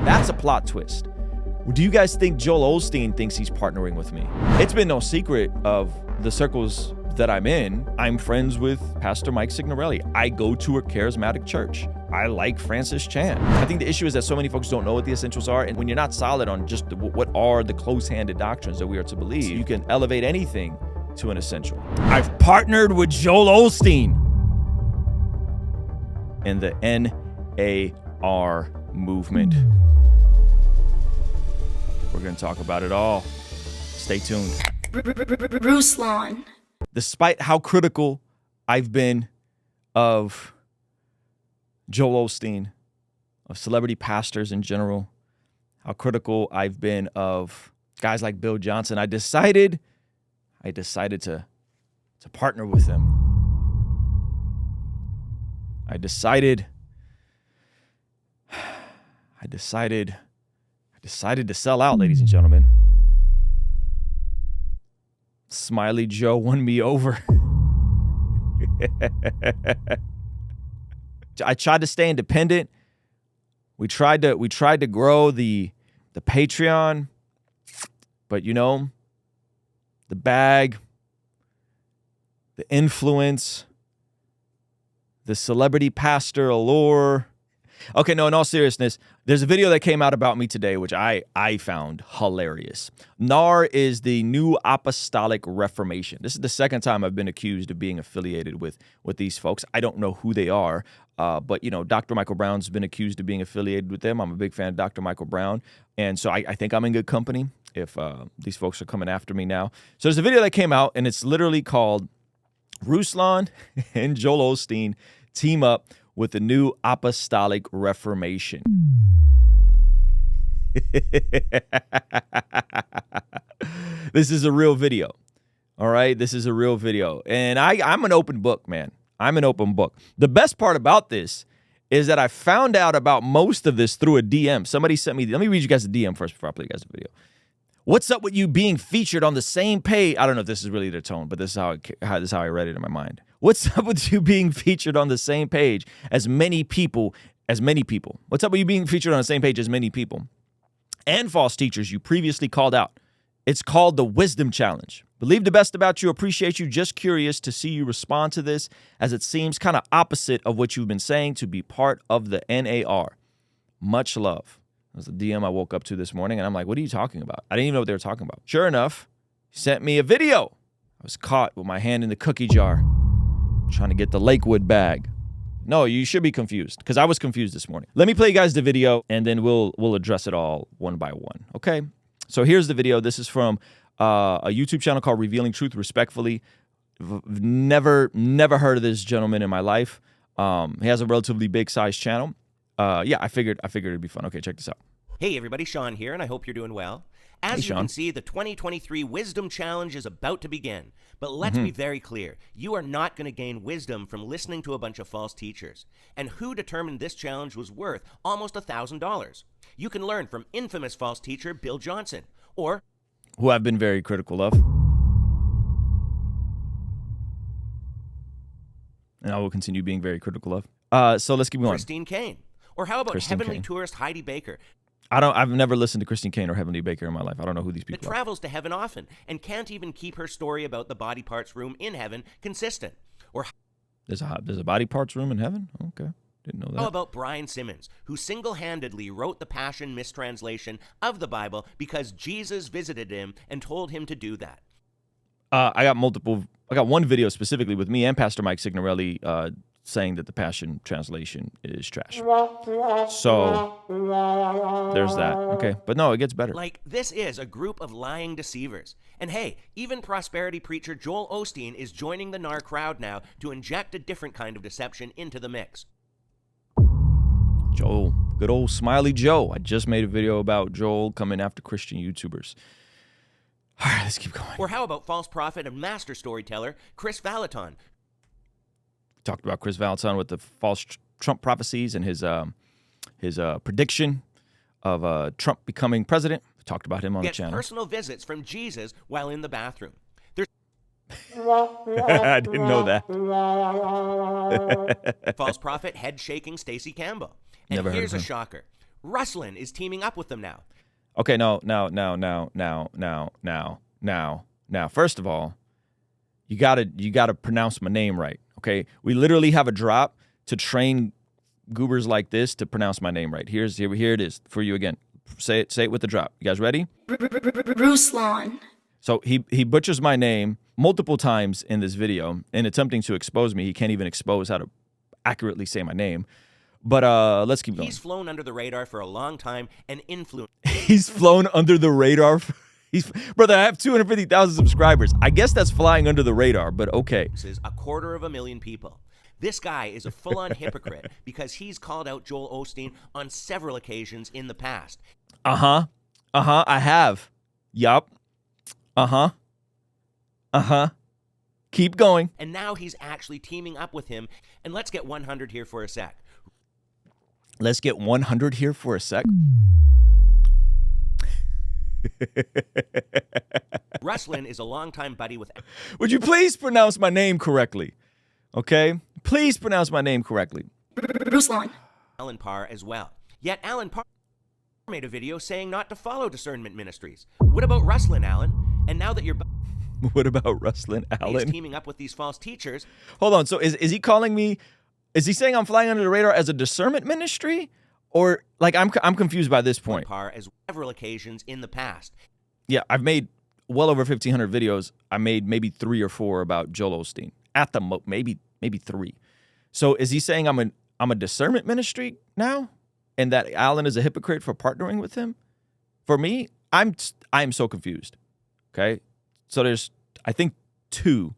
That's a plot twist. Do you guys think Joel Osteen thinks he's partnering with me? It's been no secret of the circles that I'm in. I'm friends with Pastor Mike Signorelli. I go to a charismatic church. I like Francis Chan. I think the issue is that so many folks don't know what the essentials are, and when you're not solid on just what are the close-handed doctrines that we are to believe, you can elevate anything to an essential. I've partnered with Joel Osteen in the NAR movement. We're going to talk about it all. Stay tuned. Ruslan. Despite how critical I've been of Joel Osteen, of celebrity pastors in general, how critical I've been of guys like Bill Johnson, I decided to partner with them. I decided to sell out, ladies and gentlemen. Smiley Joe won me over. I tried to stay independent. We tried to grow the Patreon, but you know, the bag, the influence, the celebrity pastor allure. Okay, no, in all seriousness, there's a video that came out about me today, which I found hilarious. NAR is the New Apostolic Reformation. This is the second time I've been accused of being affiliated with these folks. I don't know who they are, but, you know, Dr. Michael Brown's been accused of being affiliated with them. I'm a big fan of Dr. Michael Brown, and so I think I'm in good company if these folks are coming after me now. So there's a video that came out, and it's literally called Ruslan and Joel Osteen Team Up with the New Apostolic Reformation. This is a real video. All right, this is a real video. And I'm an open book, man. I'm an open book. The best part about this is that I found out about most of this through a DM. Somebody sent me, let me read you guys a DM first before I play you guys the video. What's up with you being featured on the same page? I don't know if this is really their tone, but this is how I read it in my mind. What's up with you being featured on the same page as many people? What's up with you being featured on the same page as many people and false teachers you previously called out? It's called the Wisdom Challenge. Believe the best about you, appreciate you, just curious to see you respond to this, as it seems kind of opposite of what you've been saying to be part of the NAR. Much love. That was the DM I woke up to this morning, and I'm like, what are you talking about? I didn't even know what they were talking about. Sure enough, he sent me a video. I was caught with my hand in the cookie jar, trying to get the Lakewood bag. No, you should be confused, because I was confused this morning. Let me play you guys the video, and then we'll address it all one by one, okay? So here's the video. This is from a YouTube channel called Revealing Truth Respectfully. Never heard of this gentleman in my life. He has a relatively big-sized channel. Yeah, I figured it'd be fun. Okay, check this out. Hey everybody, Sean here, and I hope you're doing well. As you can see, the 2023 Wisdom Challenge is about to begin. But let's be very clear. You are not going to gain wisdom from listening to a bunch of false teachers. And who determined this challenge was worth almost $1,000? You can learn from infamous false teacher Bill Johnson, or who I've been very critical of. And I will continue being very critical of. So let's keep going. Christine Kane. Or how about heavenly tourist Heidi Baker? I've never listened to Christine Kane or Heavenly Baker in my life. I don't know who these people are. Travels to heaven often and can't even keep her story about the body parts room in heaven consistent. Or there's a body parts room in heaven? Okay. Didn't know that. How about Brian Simmons, who single-handedly wrote the Passion mistranslation of the Bible because Jesus visited him and told him to do that? I got one video specifically with me and Pastor Mike Signorelli saying that the Passion translation is trash. So there's that. Okay, but no, it gets better. Like, this is a group of lying deceivers. And hey, even prosperity preacher Joel Osteen is joining the NAR crowd now to inject a different kind of deception into the mix. Joel, good old Smiley Joe. I just made a video about Joel coming after Christian YouTubers. All right, let's keep going. Or how about false prophet and master storyteller Chris Valaton? We talked about Chris Valaton with the false Trump prophecies and his prediction of Trump becoming president. We talked about him on the channel. Personal visits from Jesus while in the bathroom. I didn't know that. False prophet head shaking Stacey Campbell. And Never here's heard a of him. shocker. Ruslan is teaming up with them now. Okay, now. First of all, you gotta pronounce my name right. Okay, we literally have a drop to train goobers like this to pronounce my name right. Here it is for you again. Say it with the drop. You guys ready? Ruslan. So he butchers my name multiple times in this video, in attempting to expose me. He can't even expose how to accurately say my name. But let's keep going. He's flown under the radar for a long time and influenced. He's flown under the radar. Brother, I have 250,000 subscribers. I guess that's flying under the radar, but okay. This is 250,000 people. This guy is a full-on hypocrite because he's called out Joel Osteen on several occasions in the past. I have. Yup. Keep going. And now he's actually teaming up with him. And let's get 100 here for a sec. Let's get 100 here for a sec. Ruslan is a longtime buddy with... Would you please pronounce my name correctly? Okay? Please pronounce my name correctly. Ruslan. Alan Parr as well. Yet Alan Parr made a video saying not to follow discernment ministries. What about Ruslan, Alan? And now that you're... What about Ruslan, Alan? He's teaming up with these false teachers. Hold on. So is he calling me... Is he saying I'm flying under the radar as a discernment ministry? Or, like, I'm confused by this point. Parr as several occasions in the past. Yeah, I've made well over 1,500 videos. I made maybe 3 or 4 about Joel Osteen. At the most, maybe 3. So is he saying I'm a discernment ministry now? And that Alan is a hypocrite for partnering with him? For me, I'm so confused. Okay? So there's, I think, 3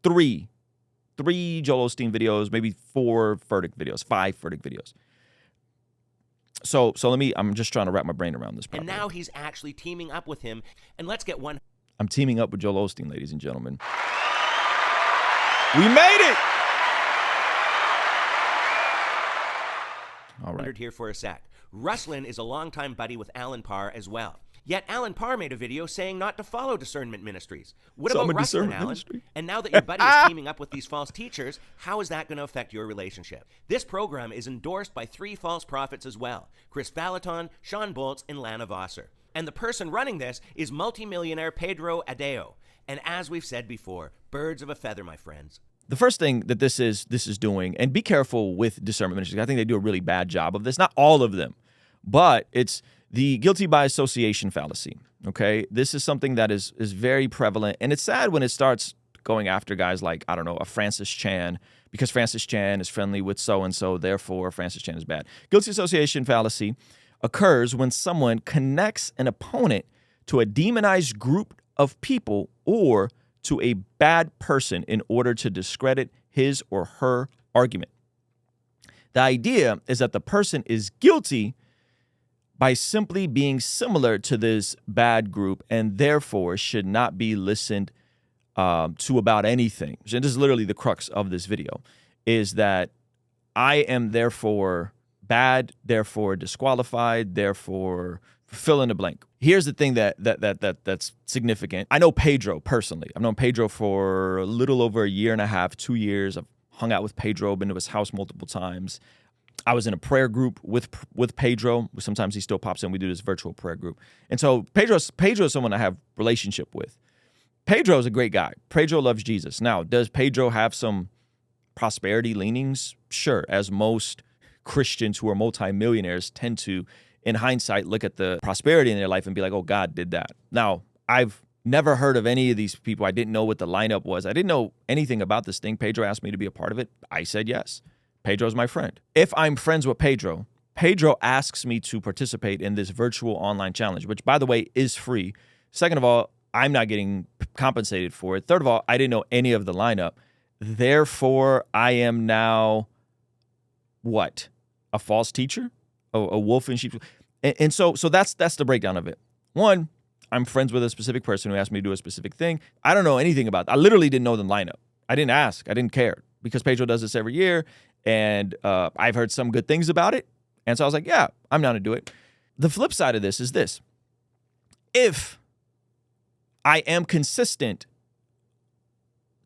Joel Osteen videos, maybe 4 verdict videos, 5 verdict videos. So I'm just trying to wrap my brain around this problem. And now he's actually teaming up with him. And let's get one. I'm teaming up with Joel Osteen, ladies and gentlemen. We made it! All right. Here for a sec. Ruslan is a longtime buddy with Alan Parr as well. Yet Alan Parr made a video saying not to follow discernment ministries. What about Ruslan, Alan? Ministry? And now that your buddy is teaming up with these false teachers, how is that going to affect your relationship? This program is endorsed by 3 false prophets as well: Chris Valaton, Sean Boltz, and Lana Vosser. And the person running this is multimillionaire Pedro Adeo. And as we've said before, birds of a feather, my friends. The first thing that this is doing, and be careful with discernment ministries. I think they do a really bad job of this. Not all of them, but it's the guilty by association fallacy. Okay, this is something that is very prevalent, and it's sad when it starts going after guys like, I don't know, a Francis Chan, because Francis Chan is friendly with so and so, therefore Francis Chan is bad. Guilty association fallacy occurs when someone connects an opponent to a demonized group of people or to a bad person in order to discredit his or her argument. The idea is that the person is guilty by simply being similar to this bad group and therefore should not be listened to about anything. And this is literally the crux of this video, is that I am therefore bad, therefore disqualified, therefore fill in the blank. Here's the thing that's significant. I know Pedro personally. I've known Pedro for a little over a year and a half, 2 years. I've hung out with Pedro, been to his house multiple times. I was in a prayer group with Pedro. Sometimes he still pops in. We do this virtual prayer group. And so Pedro is someone I have relationship with. Pedro is a great guy. Pedro loves Jesus. Now, does Pedro have some prosperity leanings? Sure, as most Christians who are multimillionaires tend to, in hindsight, look at the prosperity in their life and be like, oh, God did that. Now, I've never heard of any of these people. I didn't know what the lineup was. I didn't know anything about this thing. Pedro asked me to be a part of it. I said yes. Pedro's my friend. If I'm friends with Pedro, Pedro asks me to participate in this virtual online challenge, which, by the way, is free. Second of all, I'm not getting compensated for it. Third of all, I didn't know any of the lineup. Therefore, I am now, what? A false teacher? A wolf in sheep's clothing? And so that's the breakdown of it. One, I'm friends with a specific person who asked me to do a specific thing. I don't know anything about that. I literally didn't know the lineup. I didn't ask. I didn't care because Pedro does this every year. And I've heard some good things about it. And so I was like, yeah, I'm down to do it. The flip side of this is this. If I am consistent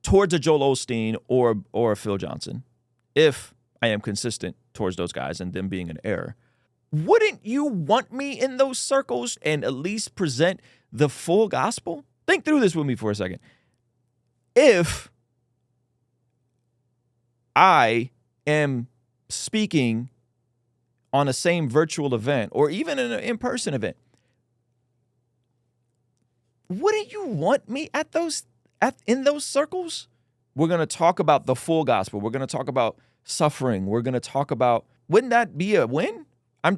towards a Joel Osteen or a Phil Johnson, if I am consistent towards those guys and them being an error, Wouldn't you want me in those circles and at least present the full gospel? Think through this with me for a second. If I am speaking on the same virtual event or even in an in-person event, wouldn't you want me in those circles? We're going to talk about the full gospel. We're going to talk about suffering. We're going to talk about, wouldn't that be a win? I'm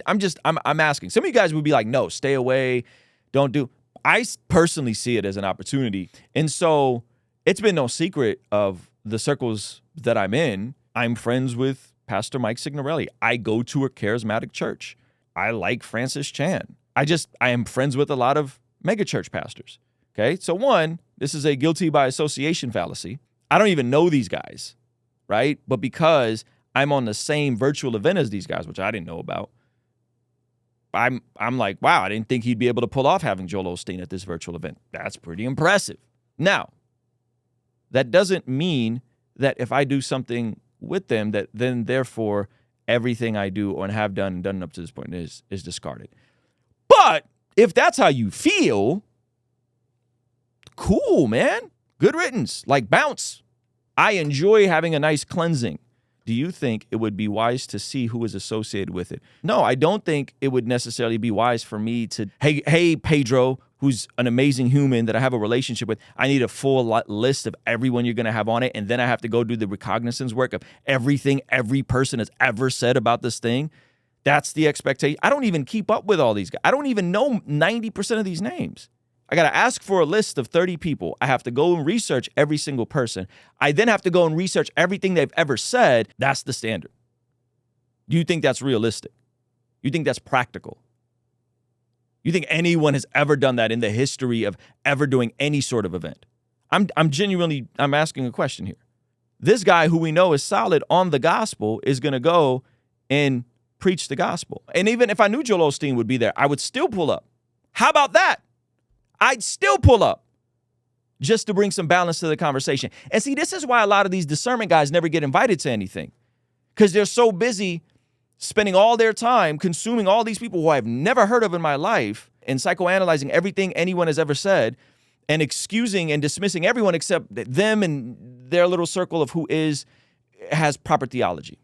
asking. Some of you guys would be like, no, stay away. Don't do. I personally see it as an opportunity. And so it's been no secret of the circles that I'm in. I'm friends with Pastor Mike Signorelli. I go to a charismatic church. I like Francis Chan. I am friends with a lot of megachurch pastors. Okay. So one, this is a guilty by association fallacy. I don't even know these guys, right? But because I'm on the same virtual event as these guys, which I didn't know about, I'm like, wow, I didn't think he'd be able to pull off having Joel Osteen at this virtual event. That's pretty impressive. Now, that doesn't mean that if I do something with them, that then therefore everything I do and have done and done up to this point is discarded. But if that's how you feel, cool, man. Good riddance. Like, bounce. I enjoy having a nice cleansing. Do you think it would be wise to see who is associated with it? No, I don't think it would necessarily be wise for me to, hey, Pedro, who's an amazing human that I have a relationship with, I need a full list of everyone you're going to have on it, and then I have to go do the recognizance work of everything every person has ever said about this thing. That's the expectation. I don't even keep up with all these guys. I don't even know 90% of these names. I got to ask for a list of 30 people. I have to go and research every single person. I then have to go and research everything they've ever said. That's the standard. Do you think that's realistic? You think that's practical? You think anyone has ever done that in the history of ever doing any sort of event? I'm asking a question here. This guy who we know is solid on the gospel is going to go and preach the gospel. And even if I knew Joel Osteen would be there, I would still pull up. How about that? I'd still pull up just to bring some balance to the conversation. And see, this is why a lot of these discernment guys never get invited to anything, because they're so busy spending all their time consuming all these people who I've never heard of in my life and psychoanalyzing everything anyone has ever said and excusing and dismissing everyone except them and their little circle of who has proper theology.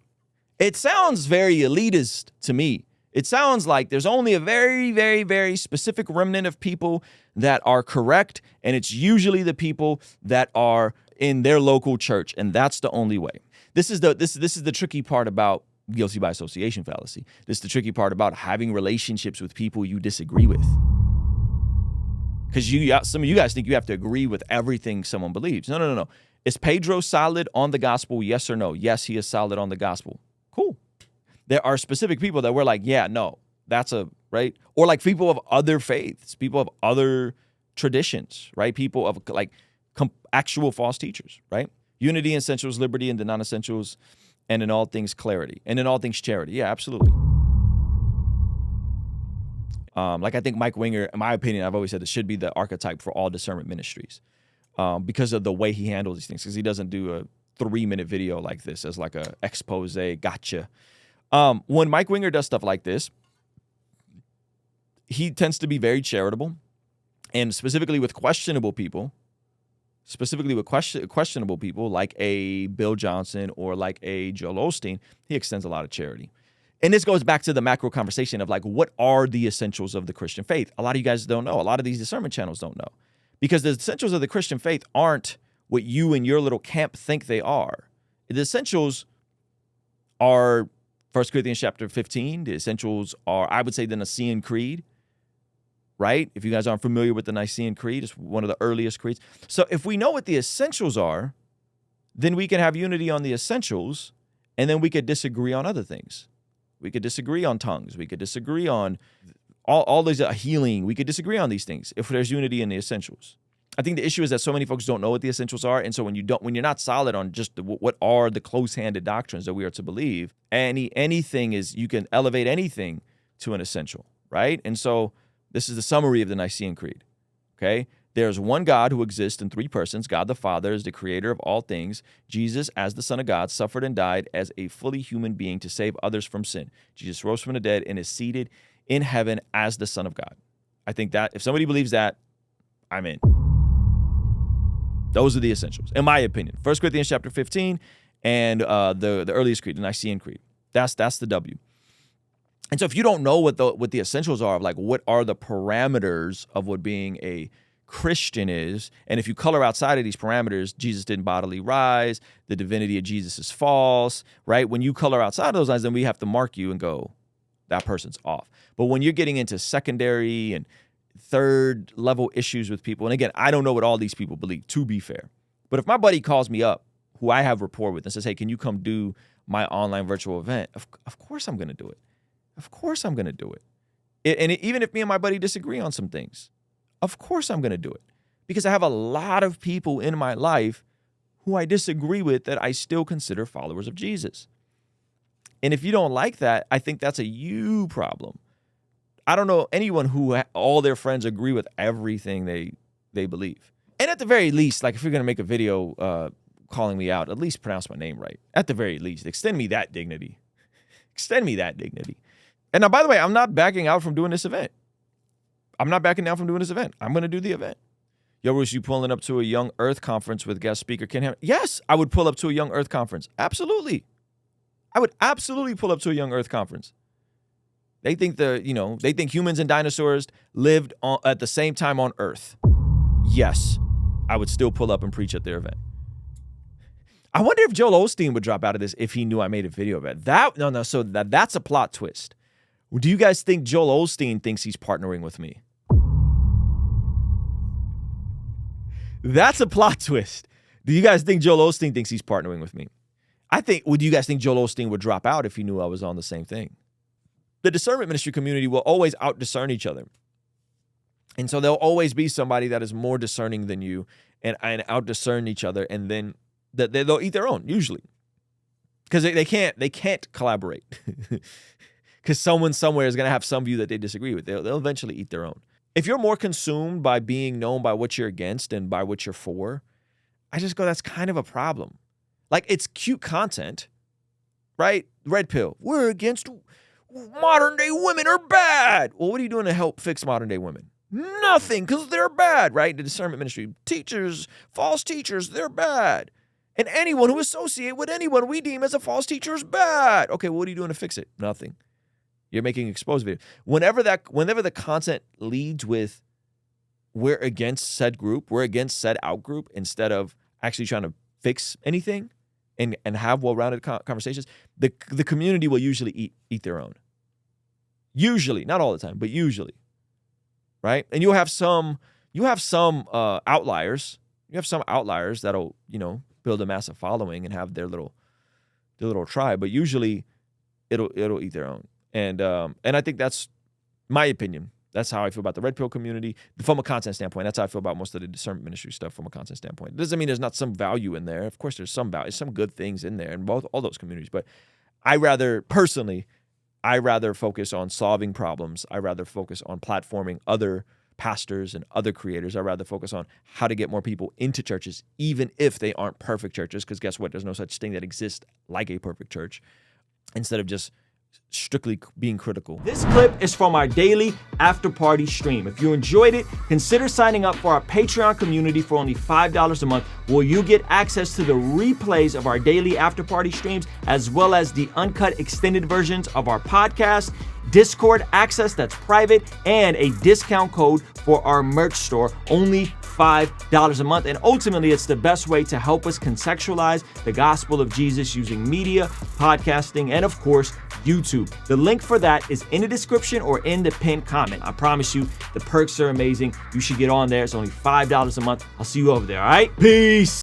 It sounds very elitist to me. It sounds like there's only a very, very, very specific remnant of people that are correct, and it's usually the people that are in their local church, and that's the only way. This is the tricky part about guilty by association fallacy. This is the tricky part about having relationships with people you disagree with. Because some of you guys think you have to agree with everything someone believes. No. Is Pedro solid on the gospel? Yes or no? Yes, he is solid on the gospel. Cool. There are specific people that we're like, yeah, no, that's right? Or like people of other faiths, people of other traditions, right? People of like actual false teachers, right? Unity in essentials, liberty in the non-essentials, and in all things clarity, and in all things charity. Yeah, absolutely. Like I think Mike Winger, in my opinion, I've always said this should be the archetype for all discernment ministries because of the way he handles these things, because he doesn't do a 3-minute video like this as like a expose, gotcha. When Mike Winger does stuff like this, he tends to be very charitable, and specifically with questionable people, like a Bill Johnson or like a Joel Osteen, he extends a lot of charity. And this goes back to the macro conversation of like, what are the essentials of the Christian faith? A lot of you guys don't know. A lot of these discernment channels don't know, because the essentials of the Christian faith aren't what you and your little camp think they are. The essentials are 1 Corinthians chapter 15. The essentials are, I would say, the Nicene Creed, right? If you guys aren't familiar with the Nicene Creed, it's one of the earliest creeds. So if we know what the essentials are, then we can have unity on the essentials, and then we could disagree on other things. We could disagree on tongues. We could disagree on all these healing. We could disagree on these things if there's unity in the essentials. I think the issue is that so many folks don't know what the essentials are, and so when you're not solid on just what are the close-handed doctrines that we are to believe, anything is, you can elevate anything to an essential, right? And so this is the summary of the Nicene Creed. Okay, There's one God who exists in three persons. God the Father is the creator of all things. Jesus, as the Son of God, suffered and died as a fully human being to save others from sin. Jesus rose from the dead and is seated in heaven as the Son of God. I think that if somebody believes that, I'm in. Those are the essentials, in my opinion. 1 Corinthians chapter 15 and the earliest creed, the Nicene Creed. That's the W. And so if you don't know what the essentials are of, like, what are the parameters of what being a Christian is, and if you color outside of these parameters, Jesus didn't bodily rise, the divinity of Jesus is false, right? When you color outside of those lines, then we have to mark you and go, that person's off. But when you're getting into secondary and third level issues with people, and again, I don't know what all these people believe, to be fair. But if my buddy calls me up, who I have rapport with, and says, hey, can you come do my online virtual event? Of course I'm going to do it. Of course I'm going to do it. And even if me and my buddy disagree on some things, of course I'm going to do it. Because I have a lot of people in my life who I disagree with that I still consider followers of Jesus. And if you don't like that, I think that's a you problem. I don't know anyone who all their friends agree with everything they believe. And at the very least, like, if you're going to make a video calling me out, at least pronounce my name right. At the very least, extend me that dignity. Extend me that dignity. And now, by the way, I'm not backing out from doing this event. I'm not backing down from doing this event. I'm going to do the event. Yo, Bruce, you pulling up to a Young Earth conference with guest speaker Ken Ham? Yes, I would pull up to a Young Earth conference. Absolutely. I would absolutely pull up to a Young Earth conference. They think they think humans and dinosaurs lived at the same time on Earth. Yes, I would still pull up and preach at their event. I wonder if Joel Osteen would drop out of this if he knew I made a video of it. So that's a plot twist. Do you guys think Joel Osteen thinks he's partnering with me? That's a plot twist. Do you guys think Joel Osteen thinks he's partnering with me? Do you guys think Joel Osteen would drop out if he knew I was on the same thing? The discernment ministry community will always out-discern each other. And so there'll always be somebody that is more discerning than you and out-discern each other, and then they'll eat their own, usually. Because they can't collaborate. Because someone somewhere is going to have some view that they disagree with. They'll eventually eat their own. If you're more consumed by being known by what you're against and by what you're for, I just go, that's kind of a problem. Like, it's cute content, right? Red pill. We're against modern day women are bad. Well, what are you doing to help fix modern day women? Nothing, because they're bad, right? The discernment ministry. Teachers, false teachers, they're bad. And anyone who associate with anyone we deem as a false teacher is bad. Okay, well, what are you doing to fix it? Nothing. You're making exposed video. Whenever the content leads with we're against said group, we're against said out group, instead of actually trying to fix anything and have well-rounded conversations, the community will usually eat their own. Usually, not all the time, but usually, right? And you have some outliers. You have some outliers that'll build a massive following and have their little tribe, but usually it'll eat their own. And I think that's my opinion. That's how I feel about the Red Pill community from a content standpoint. That's how I feel about most of the discernment ministry stuff from a content standpoint. It doesn't mean there's not some value in there. Of course, there's some value, some good things in there in all those communities. But I rather focus on solving problems. I rather focus on platforming other pastors and other creators. I rather focus on how to get more people into churches, even if they aren't perfect churches. Because guess what? There's no such thing that exists like a perfect church. Instead of just strictly being critical. This clip is from our daily after party stream. If you enjoyed it, consider signing up for our Patreon community for only $5 a month, where you get access to the replays of our daily after party streams, as well as the uncut extended versions of our podcast, Discord access that's private, and a discount code for our merch store, only $5 a month. And ultimately, it's the best way to help us contextualize the gospel of Jesus using media, podcasting, and of course, YouTube. The link for that is in the description or in the pinned comment. I promise you, the perks are amazing. You should get on there. It's only $5 a month. I'll see you over there, all right? Peace.